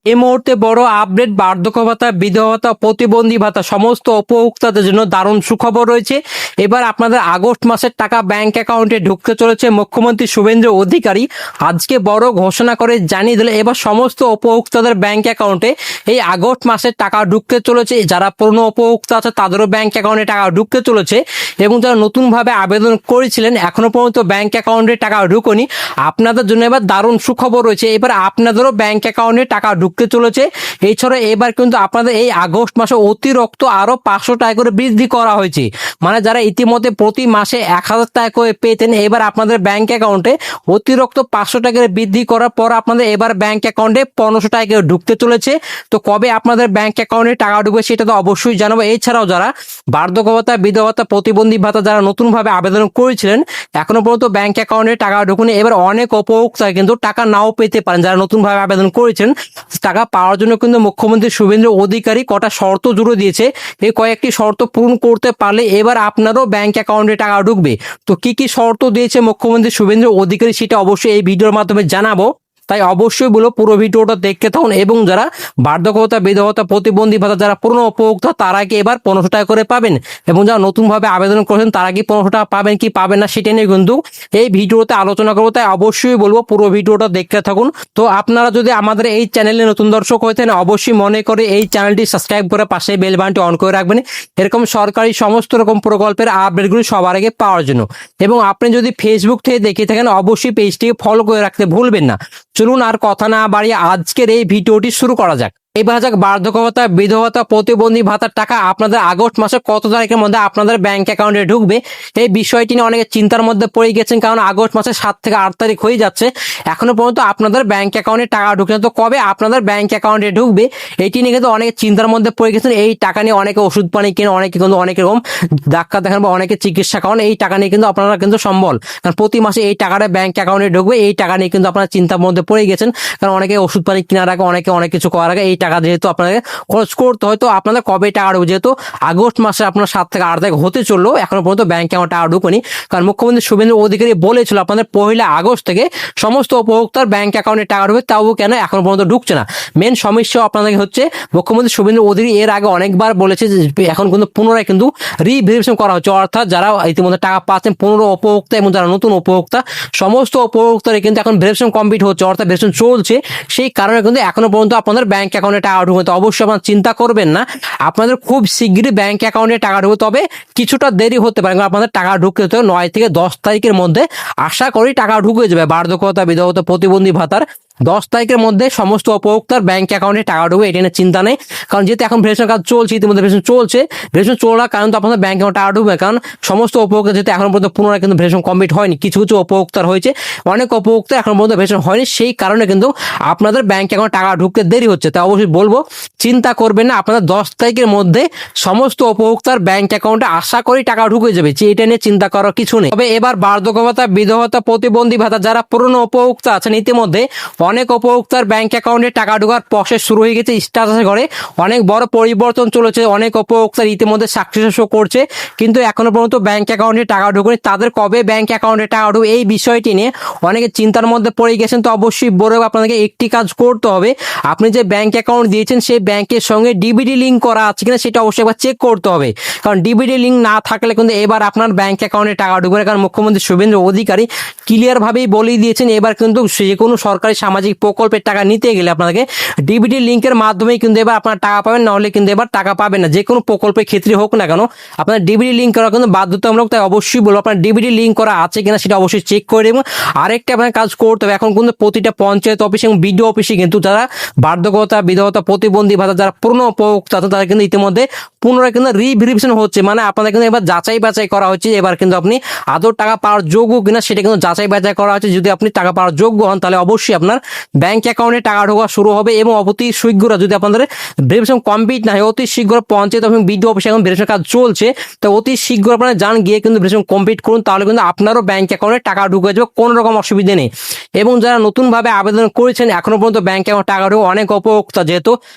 এই মুহূর্তে বড় আপডেট, বার্ধক্য ভাতা, বিধবা ভাতা, প্রতিবন্ধী ভাতা সমস্ত উপভোক্তাদের জন্য দারুণ সুখবর রয়েছে। এবার আপনাদের আগস্ট মাসের টাকা ব্যাংক অ্যাকাউন্টে ঢুকতে চলেছে। মুখ্যমন্ত্রী শুভেন্দু অধিকারী আজকে বড় ঘোষণা করে জানিয়ে দিল এবার সমস্ত উপভোক্তাদের ব্যাংক অ্যাকাউন্টে এই আগস্ট মাসের টাকা ঢুকতে চলেছে। যারা পুরনো উপভোক্তা আছে তাদেরও ব্যাংক অ্যাকাউন্টে টাকা ঢুকতে চলেছে এবং যারা নতুনভাবে আবেদন করেছিলেন এখনো পর্যন্ত ব্যাংক অ্যাকাউন্টে টাকা ঢুকনি, আপনাদের জন্য এবার দারুণ সুখবর রয়েছে। এবার আপনাদেরও ব্যাংক অ্যাকাউন্টে টাকা ঢুকতে চলেছে। এছাড়া এবার কিন্তু আপনাদের এই আগস্ট মাসে অতিরিক্ত আরো 500 টাকা করে বৃদ্ধি করা হয়েছে। মানে যারা ইতিমধ্যে প্রতি মাসে 1000 টাকা করে পেতেন, এবার আপনাদের ব্যাংক অ্যাকাউন্টে অতিরিক্ত 500 টাকা করে বৃদ্ধি করার পর আপনাদের এবার ব্যাংক অ্যাকাউন্টে 1500 টাকা করে ঢুকতে চলেছে। তো কবে আপনাদের ব্যাংক অ্যাকাউন্টে টাকা ঢুকবে সেটা তো অবশ্যই জানাবো। এছাড়াও যারা বার্ধক্য ভাতা, বিধবা ভাতা, প্রতিবন্ধী ভাতা যারা নতুনভাবে আবেদন করেছিলেন এখনো পর্যন্ত ব্যাংক অ্যাকাউন্টে টাকা ঢুকুনি, এবার অনেক উপভোক্তা কিন্তু টাকা নাও পেতে পারেন। যারা নতুনভাবে আবেদন করেছেন টাকা পাওয়ার জন্য কিন্তু মুখ্যমন্ত্রী শুভেন্দু অধিকারী কটা শর্ত জুড়ে দিয়েছে। এই কয়েকটি শর্ত পূরণ করতে পারলে এবার আপনারও ব্যাংক অ্যাকাউন্টে টাকা ঢুকবে। তো কি কি শর্ত দিয়েছে মুখ্যমন্ত্রী শুভেন্দু অধিকারী সেটা অবশ্যই এই ভিডিওর মাধ্যমে জানাবো। তাই অবশ্যই বলো পুরো ভিডিওটা দেখতে থাকুন। এবং যারা বার্ধক্য ভাতা, বিধবা ভাতা, প্রতিবন্ধী ভাতা যারা পুরনো উপভোক্তা তারা কি এবার 1500 টাকা করে পাবেন, এবং যারা নতুনভাবে আবেদন করেছেন তারা কি 1500 টাকা পাবেন কি পাবেন না সেটা নিয়ে কিন্তু এই ভিডিওতে আলোচনা করবো। তাই অবশ্যই বলবো পুরো ভিডিওটা দেখতে থাকুন। তো আপনারা যদি আমাদের এই চ্যানেলে নতুন দর্শক হয়ে থাকেন অবশ্যই মনে করে এই চ্যানেলটি সাবস্ক্রাইব করে পাশে বেল বাটনটি অন করে রাখবেন এরকম সরকারি সমস্ত রকম প্রকল্পের আপডেটগুলি সবার আগে পাওয়ার জন্য। এবং আপনি যদি ফেসবুক থেকে দেখে থাকেন অবশ্যই পেজটিকে ফলো করে রাখতে ভুলবেন না। চলুন আর কথা না বাড়িয়ে আজকের এই ভিডিওটি শুরু করা যাক। এবার যাক বার্ধক্য ভাতা, বিধবা ভাতা, প্রতিবন্ধী ভাতার টাকা আপনাদের আগস্ট মাসে কত তারিখের মধ্যে আপনাদের ব্যাংক অ্যাকাউন্টে ঢুকবে এই বিষয়টি নিয়ে অনেকে চিন্তার মধ্যে পড়ে গেছেন, কারণ আগস্ট মাসে 7 থেকে 8 তারিখ হয়ে যাচ্ছে এখনো পর্যন্ত আপনাদের ব্যাংক অ্যাকাউন্টে টাকা ঢুকে না। তো কবে আপনাদের ব্যাংক অ্যাকাউন্টে ঢুকবে এটি নিয়ে কিন্তু অনেকে চিন্তার মধ্যে পড়ে গেছেন। এই টাকা নিয়ে অনেকে ওষুধ পানি কেন, অনেকে কিন্তু অনেক রকম ডাক্তার দেখান বা অনেকে চিকিৎসা করেন, এই টাকা নিয়ে কিন্তু আপনারা কিন্তু সম্বল, কারণ প্রতি মাসে এই টাকাটা ব্যাংক অ্যাকাউন্টে ঢুকবে। এই টাকা নিয়ে কিন্তু আপনারা চিন্তার মধ্যে পড়ে গেছেন, কারণ অনেকে ওষুধ পানি কেনার আগে অনেকে অনেক কিছু করার আগে এই টাকা যেহেতু আপনাদের খরচ করতে হয়। তো আপনাদের কবে টাকা ঢুকবে, যেহেতু আগস্ট মাসে আপনার 7 থেকে 8 তারিখ হতে চললো এখনো পর্যন্ত ব্যাংকে আমার টাকা ঢুকনি, কারণ মুখ্যমন্ত্রী শুভেন্দু অধিকারী বলেছিল আপনাদের 1 আগস্ট থেকে সমস্ত উপভোক্তার ব্যাংক অ্যাকাউন্টে টাকা ঢুকবে, তাও কেন এখনো পর্যন্ত ঢুকছে না। মেন সমস্যা আপনাদের হচ্ছে মুখ্যমন্ত্রী শুভেন্দু অধিকারী এর আগে অনেকবার বলেছে যে এখন কিন্তু পুনরায় কিন্তু রিভেরিফিকেশন করা হচ্ছে, অর্থাৎ যারা ইতিমধ্যে টাকা পাচ্ছেন 15 উপভোক্তা এবং যারা নতুন উপভোক্তা সমস্ত উপভোক্তার কিন্তু এখন ভেরিফিকেশন কমপ্লিট হচ্ছে, অর্থাৎ ভেরিফিকেশন চলছে। সেই কারণে কিন্তু এখনো পর্যন্ত আপনাদের ব্যাংক অ্যাকাউন্টে টাকা ঢুকবে। তো অবশ্যই আপনারা চিন্তা করবেন না, আপনাদের খুব শীঘ্রই ব্যাংক অ্যাকাউন্টে টাকা ঢুকবে, তবে কিছুটা দেরি হতে পারে। আপনাদের টাকা ঢুকতে হতে 9 থেকে 10 তারিখের মধ্যে আশা করি টাকা ঢুকে যাবে। বার্ধক্য ভাতা, বিধবা ভাতা, প্রতিবন্ধী ভাতার 10 তারিখের মধ্যে সমস্ত উপভোক্তার ব্যাংক অ্যাকাউন্টে টাকা ঢুকবে, এটা নিয়ে চিন্তা নেই। কারণ যেহেতু এখন ভেরিফিকেশন কাজ চলছে, ইতিমধ্যে ভেরিফিকেশন চলছে, ভেরিফিকেশন চলার কারণ তো আপনাদের ব্যাংক অ্যাকাউন্টে টাকা ঢুকবে। কারণ সমস্ত উপভোক্তা যেহেতু এখন পর্যন্ত পুনরায় কিন্তু ভেরিফিকেশন কমপ্লিট হয়নি, কিছু কিছু উপভোক্তার হয়েছে, অনেক উপভোক্তা এখন পর্যন্ত ভেরিফিকেশন হয়নি, সেই কারণে কিন্তু আপনাদের ব্যাংক অ্যাকাউন্টে টাকা ঢুকতে দেরি হচ্ছে। তাই অবশ্যই বলবো চিন্তা করবেন না, আপনাদের 10 তারিখের মধ্যে সমস্ত উপভোক্তার ব্যাংক অ্যাকাউন্টে আশা করি টাকা ঢুকে যাবে, যে এটা নিয়ে চিন্তা করার কিছু নেই। তবে এবার বার্ধক্য ভাতা, বিধবা ভাতা, প্রতিবন্ধী ভাতা যারা পুরনো উপভোক্তা আছেন ইতিমধ্যে অনেক উপভোক্তার ব্যাংক অ্যাকাউন্টে টাকা ঢোকার প্রসেস শুরু হয়ে গেছে, স্ট্যাটাস ঘরে অনেক বড় পরিবর্তন চলেছে, অনেক উপভোক্তার ইতিমধ্যে সাকসেস শো করছে, কিন্তু এখনো পর্যন্ত ব্যাংক অ্যাকাউন্টে টাকা ঢুকেনি। তাদের কবে ব্যাংক অ্যাকাউন্টে টাকা ঢুকবে এই বিষয়টি নিয়ে অনেকে চিন্তার মধ্যে পড়ে গেছেন। তো অবশ্যই বলবো আপনাদেরকে একটি কাজ করতে হবে, আপনি যে ব্যাংক অ্যাকাউন্ট দিয়েছেন সেই ব্যাংকের সঙ্গে ডিবিডি লিঙ্ক করা আছে কিনা সেটা অবশ্যই একবার চেক করতে হবে, কারণ ডিবিডি লিঙ্ক না থাকলে কিন্তু এবার আপনার ব্যাংক অ্যাকাউন্টে টাকা ঢুকবে না। কারণ মুখ্যমন্ত্রী শুভেন্দু অধিকারী ক্লিয়ার ভাবেই বলে দিয়েছেন এবার কিন্তু যে কোনো সরকারি সামাজিক প্রকল্পের টাকা নিতে গেলে আপনাকে ডিবিডি লিঙ্কের মাধ্যমেই কিন্তু এবার আপনার টাকা পাবেন, না হলে কিন্তু এবার টাকা পাবেন না। যে কোনো প্রকল্পের ক্ষেত্রে হোক না কেন আপনার ডিবিডি লিঙ্ক করা কিন্তু বাধ্যতামূলক। তাই অবশ্যই বলবো আপনার ডিবিডি লিঙ্ক করা আছে কিনা সেটা অবশ্যই চেক করে দেবেন। আরেকটা আপনার কাজ করতে হবে, এখন কিন্তু প্রতিটা পঞ্চায়েত অফিস এবং বিডিও অফিসে কিন্তু যারা বার্ধক্য ভাতা, বিধবা ভাতা, প্রতিবন্ধী ভাতা যারা পুরনো উপভোক্তা আছে তারা কিন্তু ইতিমধ্যে পুনরায় কিন্তু রিভেরিফিকেশন হচ্ছে, মানে আপনাদের কিন্তু এবার যাচাই বাছাই করা হচ্ছে এবার কিন্তু আপনি আদৌ টাকা পাওয়ার যোগ্য কিনা সেটা কিন্তু যাচাই বাছাই করা হচ্ছে। যদি আপনি টাকা পাওয়ার যোগ্য হন তাহলে অবশ্যই আপনার ব্যাংক অ্যাকাউন্টে টাকা ঢোকা শুরু হবে। এবং অতি শীঘ্র যদি আপনাদের ভেরিফিকেশন কমপ্লিট না হয় অতি শীঘ্র পঞ্চায়েত এবং বিডিও অফিসে এখন ভেরিফিকেশন কাজ চলছে, তো অতি শীঘ্র আপনারা যান গিয়ে কিন্তু ভেরিফিকেশন কমপ্লিট করুন, তাহলে কিন্তু আপনারও ব্যাংক অ্যাকাউন্টে টাকা ঢুকে যাবে, কোনো রকম অসুবিধা নেই। এবং যারা নতুনভাবে আবেদন করেছেন এখনো পর্যন্ত ব্যাংক অ্যাকাউন্টে টাকা ঢুকে অনেক উপভোক্তা যেহেতু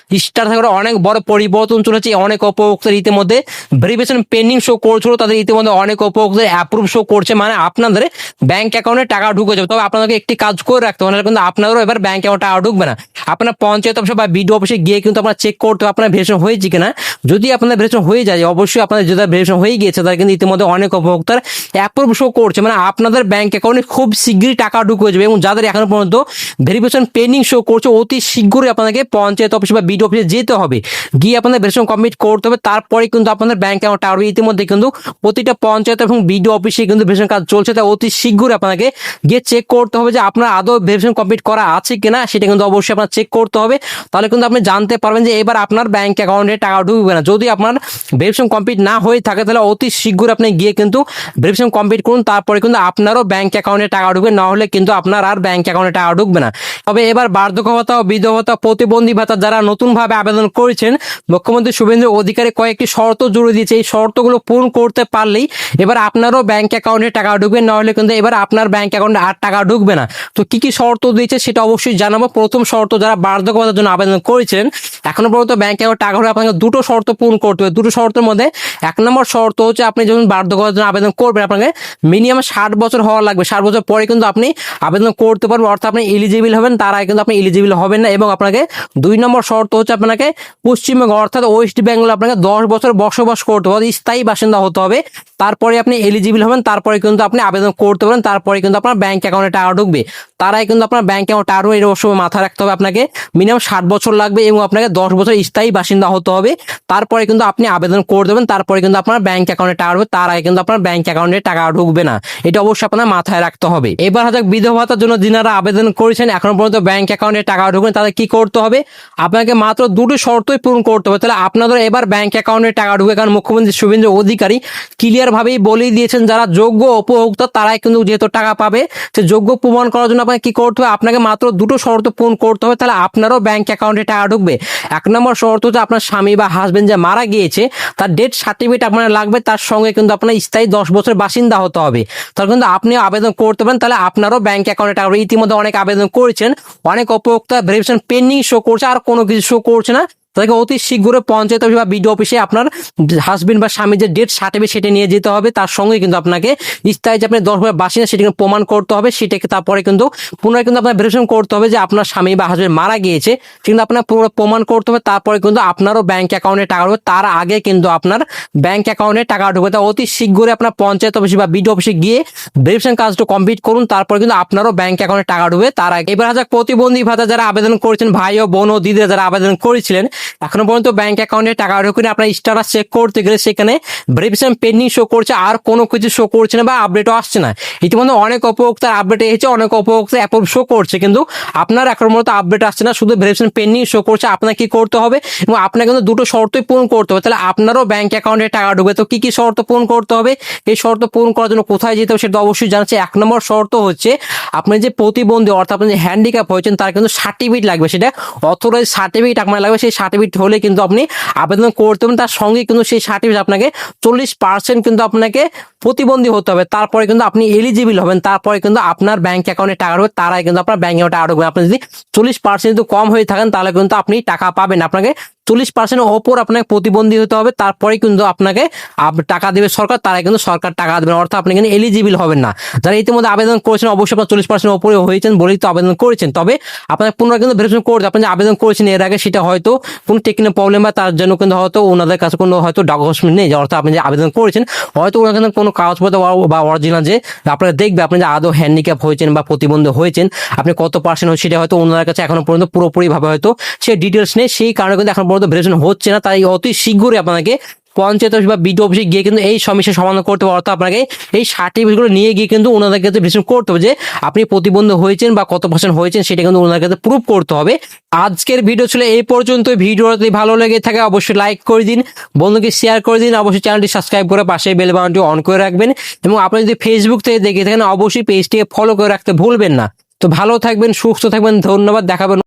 স্টার থাকার অনেক বড় পরিবর্তন চলেছে, অনেক উপভোক্তার ইতিমধ্যে ভেরিফিকেশন পেন্ডিং শো করছিল, তাদের ইতিমধ্যে অনেক উপভোক্তার অ্যাপ্রুভ শো করছে, মানে আপনাদের ব্যাংক অ্যাকাউন্টে টাকা ঢুকে যাবে। তবে আপনাদেরকে একটি কাজ করে রাখতে হবে, কিন্তু আপনারও আপনারও এবার ব্যাংক অ্যাকাউন্টে টাকা ঢুকবে না। আপনার পঞ্চায়েত অফিসে বা বিডিও অফিসে গিয়ে কিন্তু আপনার চেক করতে হবে আপনার ভেরিফিকেশন হয়েছে কিনা। যদি আপনাদের ভেরিফিকেশন হয়ে যায়, অবশ্যই আপনাদের যদি ভেরিফিকেশন হয়ে গিয়েছে তাহলে কিন্তু ইতিমধ্যে অনেক উপভোক্তার অ্যাপ্রুভ শো করছে, মানে আপনাদের ব্যাংক অ্যাকাউন্টে খুব শীঘ্রই টাকা ঢুকে যাবে। এবং যাদের এখনো পর্যন্ত ভেরিফিকেশন পেন্ডিং শো করছে, অতি শীঘ্রই আপনাদেরকে পঞ্চায়েত অফিস বা বিডিও অফিসে যেতে হবে, গিয়ে আপনাদের ভেরিফিকেশন কমপ্লিট করতে হবে, তারপরে কিন্তু আপনাদের ব্যাংক অ্যাকাউন্ট টাকা ঢুকবে। ইতিমধ্যে কিন্তু প্রতিটা পঞ্চায়েত এবং বিডিও অফিসে কিন্তু ভেরিফিকেশন কাজ চলছে, তাই অতি শীঘ্রই আপনাকে গিয়ে চেক করতে হবে যে আপনার আদৌ ভেরিফিকেশন কমপ্লিট করা আছে কিনা, সেটা কিন্তু অবশ্যই আপনার চেক করতে হবে। তাহলে কিন্তু আপনি জানতে পারবেন যে এবার আপনার ব্যাংক অ্যাকাউন্টে টাকা ঢুকবে না। যদি আপনার ভেরিফিকেশন কমপ্লিট না হয়ে থাকে তাহলে অতি শীঘ্রই আপনি গিয়ে কিন্তু ভেরিফিকেশন কমপ্লিট করুন, তারপরে কিন্তু আপনারও ব্যাংক অ্যাকাউন্টে টাকা ঢুকবে, না হলে কিন্তু আপনার আর ব্যাংক অ্যাকাউন্টে টাকা ঢুকবে না। তবে এবার বার্ধক্য ভাতা ও বিধবা ভাতা, প্রতিবন্ধী ভাতা যারা নতুনভাবে আবেদন করেছেন, মুখ্যমন্ত্রী শুভেন্দু অধিকারী কয়েকটি শর্ত জুড়ে দিয়েছে। এই শর্তগুলো পূরণ করতে পারলেই এবার আপনারও ব্যাংক অ্যাকাউন্টে টাকা ঢুকবে, না হলে কিন্তু এবার আপনার ব্যাংক অ্যাকাউন্টে আর টাকা ঢুকবে না। তো কি কি শর্ত দিয়েছে সেটা অবশ্যই জানাবো। প্রথম শর্ত, যারা বার্ধক্য ভাতার জন্য আবেদন করেছেন এখনো পর্যন্ত ব্যাংক অ্যাকাউন্টে টাকা ঢুকবে, আপনাকে দুটো শর্ত পূরণ করতে হবে। দুটো শর্তের মধ্যে 1 নম্বর শর্ত হচ্ছে আপনি যখন বার্ধক্য ভাতার জন্য আবেদন করবেন আপনাকে মিনিমাম 60 বছর হওয়া লাগবে। 60 বছর পরে কিন্তু আপনি আবেদন করতে পারবেন, অর্থাৎ আপনি এলিজিবল হবেন, তার আগে কিন্তু আপনি এলিজিবল হবেন না। এবং আপনাকে 2 নম্বর শর্ত হচ্ছে আপনাকে পশ্চিমবঙ্গ অর্থাৎ ওয়েস্ট বেঙ্গলে আপনাকে 10 বছর বসবাস করতে হবে, স্থায়ী বাসিন্দা হতে হবে, তারপরে আপনি এলিজিবল হবেন, তারপরে কিন্তু আপনি আবেদন করতে পারেন, তারপরে কিন্তু আপনার ব্যাংক অ্যাকাউন্টে টাকা ঢুকবে। তারাই কিন্তু আপনার ব্যাংক অ্যাকাউন্ট টাকা ঢুকবে, এটা অবশ্যই মাথায় রাখতে হবে। আপনাকে মিনিমাম 60 বছর লাগবে এবং আপনাকে 10 বছর স্থায়ী বাসিন্দা হতে হবে, তারপরে কিন্তু আপনি আবেদন করে দেবেন, তারপরে কিন্তু আপনার ব্যাংক অ্যাকাউন্টে টাকা ঢুকবে, তার আগে কিন্তু আপনার ব্যাংক অ্যাকাউন্টে টাকা ঢুকবে না। এটা অবশ্যই আপনার মাথায় রাখতে হবে। এবার হয়তো বিধবা ভাতার জন্য যিনারা আবেদন করেছেন এখনো পর্যন্ত ব্যাংক অ্যাকাউন্টে টাকা ঢুকবে, তাদের কি করতে হবে, আপনাকে মাত্র দুটো শর্তই পূরণ করতে হবে, তাহলে আপনাদের এবার ব্যাংক অ্যাকাউন্টে টাকা ঢুকবে। কারণ মুখ্যমন্ত্রী শুভেন্দু অধিকারী ক্লিয়ার ভাবেই বলে দিয়েছেন যারা যোগ্য উপভোক্তা তারাই কিন্তু যেহেতু টাকা পাবে, সে যোগ্য প্রমাণ করার জন্য আপনাকে কি করতে হবে, আপনাকে মাত্র দুটো শর্ত পূরণ করতে হবে, তাহলে আপনারও ব্যাংক অ্যাকাউন্টে টাকা ঢুকবে। 1 নম্বর শর্ত হচ্ছে আপনার স্বামী বা হাজবেন্ড যে মারা গিয়েছে তার ডেথ সার্টিফিকেট আপনার লাগবে, তার সঙ্গে কিন্তু আপনার স্থায়ী 10 বছর বাসিন্দা হতে হবে, তাহলে কিন্তু আপনি আবেদন করতে পারেন, তাহলে আপনারও ব্যাংক অ্যাকাউন্টে টাকা ঢুকবে। ইতিমধ্যে অনেক আবেদন করেছেন, অনেক উপভোক্তা ভেরিফিকেশন পেন্ডিং শো করছে, আর কোনো কিছু শো করছে না, তাদেরকে অতি শীঘ্রই পঞ্চায়েত অফিস বা বিডিও অফিসে আপনার হাজবেন্ড বা স্বামীর যে ডেথ সার্টিফিকেট সেটা নিয়ে যেতে হবে, তার সঙ্গে কিন্তু আপনাকে স্থায়ী যে আপনি 10 বছর বাসিন্দা সেটা কিন্তু প্রমাণ করতে হবে। সেটাকে তারপরে কিন্তু পুনরায় কিন্তু আপনার ভেরিফিকেশন করতে হবে যে আপনার স্বামী বা হাজবেন্ড মারা গিয়েছে, কিন্তু আপনার পুরো প্রমাণ করতে হবে, তারপরে কিন্তু আপনারও ব্যাংক অ্যাকাউন্টে টাকা ঢুকবে, তার আগে কিন্তু আপনার ব্যাংক অ্যাকাউন্টে টাকা ঢুকবে। তা অতি শীঘ্রই আপনার পঞ্চায়েত অফিস বা বিডিও অফিসে গিয়ে ভেরিফিকেশন কাজটা কমপ্লিট করুন, তারপরে কিন্তু আপনারও ব্যাংক অ্যাকাউন্টে টাকা ঢুকবে তার আগে। এবার হাজার প্রতিবন্ধী ভাতা যারা আবেদন করেছেন, ভাই ও বোন ও দিদিরা যারা আবেদন করেছিলেন এখনো পর্যন্ত ব্যাংক অ্যাকাউন্টে টাকা ঢুকুন, আপনার স্ট্যাটাস চেক করতে গেলে সেখানে ভেরিফিকেশন পেন্ডিং শো করছে, আর কোনো কিছু শো করছে না বা আপডেটও আসছে না। ইতিমধ্যে অনেক উপভোক্তার আপডেট এসেছে, অনেক উপভোক্তা অ্যাপ্রুভ শো করছে, কিন্তু আপনার এখনো মতো আপডেট আসছে না, শুধু ভেরিফিকেশন পেন্ডিং শো করছে। আপনার কি করতে হবে, এবং আপনাকে কিন্তু দুটো শর্তই পূরণ করতে হবে, তাহলে আপনারও ব্যাংক অ্যাকাউন্টে টাকা ঢুকবে। তো কি কি শর্ত পূরণ করতে হবে, এই শর্ত পূরণ করার জন্য কোথায় যেতে হবে সেটা অবশ্যই জানাচ্ছি। 1 নম্বর শর্ত হচ্ছে আপনি যে প্রতিবন্ধী অর্থাৎ আপনি যে হ্যান্ডিক্যাপ হয়েছেন তার কিন্তু সার্টিফিকেট লাগবে, সেটা অথরাইজ সার্টিফিকেট আপনার লাগবে। সেই সার্টিফিকেট হলে কিন্তু আপনি আবেদন করতে হবে, তার সঙ্গে কিন্তু সেই সার্টিফিকেট আপনাকে 40% কিন্তু আপনাকে প্রতিবন্ধী হতে হবে, তারপরে কিন্তু আপনি এলিজিবল হবেন, তারপরে কিন্তু আপনার ব্যাংক অ্যাকাউন্টে টাকা ঢুকবে, তার আগে কিন্তু আপনার ব্যাংক অ্যাকাউন্টে টাকা ঢুকবে। আপনি যদি 40% কিন্তু কম হয়ে থাকেন তাহলে কিন্তু আপনি টাকা পাবেন, আপনাকে 40% ওপর আপনাকে প্রতিবন্ধী হতে হবে, তারপরে কিন্তু আপনাকে টাকা দেবে সরকার, তারাই কিন্তু সরকার টাকা দেবে, অর্থাৎ আপনি কিন্তু এলিজিবল হবেন না। যারা ইতিমধ্যে আবেদন করেছেন অবশ্যই আপনার 40% ওপরে হয়েছেন বলেই তো আবেদন করেছেন, তবে আপনাকে পুনরায় কিন্তু ভেরিফিকেশন করতে আপনি যে আবেদন করেছেন এর আগে সেটা হয়তো কোনো টেকনিক্যাল প্রবলেম বা তার জন্য কিন্তু হয়তো ওনাদের কাছে কোনো হয়তো ডকুমেন্ট নেই, অর্থাৎ আপনি যে আবেদন করেছেন হয়তো ওনার কাছে কোনো কাগজপত্র বা অরিজিনাল যে আপনারা দেখবে আপনি যে আদৌ হ্যান্ডিক্যাপ হয়েছেন বা প্রতিবন্ধী হয়েছেন, আপনি কত পার্সেন্ট হচ্ছে সেটা হয়তো ওনার কাছে এখনো পর্যন্ত পুরোপুরিভাবে হয়তো সে ডিটেলস নেই, সেই কারণে কিন্তু এখন পর্যন্ত ভেরিফিকেশন হচ্ছে না। তাই অতি শীঘ্রই আপনাকে পঞ্চায়েত অফিস বা বিডিও অফিসে গিয়ে কিন্তু এই সমস্যার সমাধান করতে হবে, অর্থাৎ আপনাকে এই সার্টিফিকেটগুলো নিয়ে গিয়ে কিন্তু ওনাদের কাছে ভেরিফিকেশন করতে হবে যে আপনি প্রতিবন্ধী হয়েছেন বা কত পার্সেন্ট হয়েছেন সেটা কিন্তু ওনাদের কাছে প্রুভ করতে হবে। আজকের ভিডিও ছিল এই পর্যন্ত। ভিডিওটা যদি ভালো লেগে থাকে অবশ্যই লাইক করে দিন, বন্ধুকে শেয়ার করে দিন, অবশ্যই চ্যানেলটি সাবস্ক্রাইব করে পাশে বেল বাটনটি অন করে রাখবেন, এবং আপনি যদি ফেসবুক থেকে দেখে থাকেন অবশ্যই পেজটিকে ফলো করে রাখতে ভুলবেন না। তো ভালো থাকবেন, সুস্থ থাকবেন, ধন্যবাদ, দেখাবেন।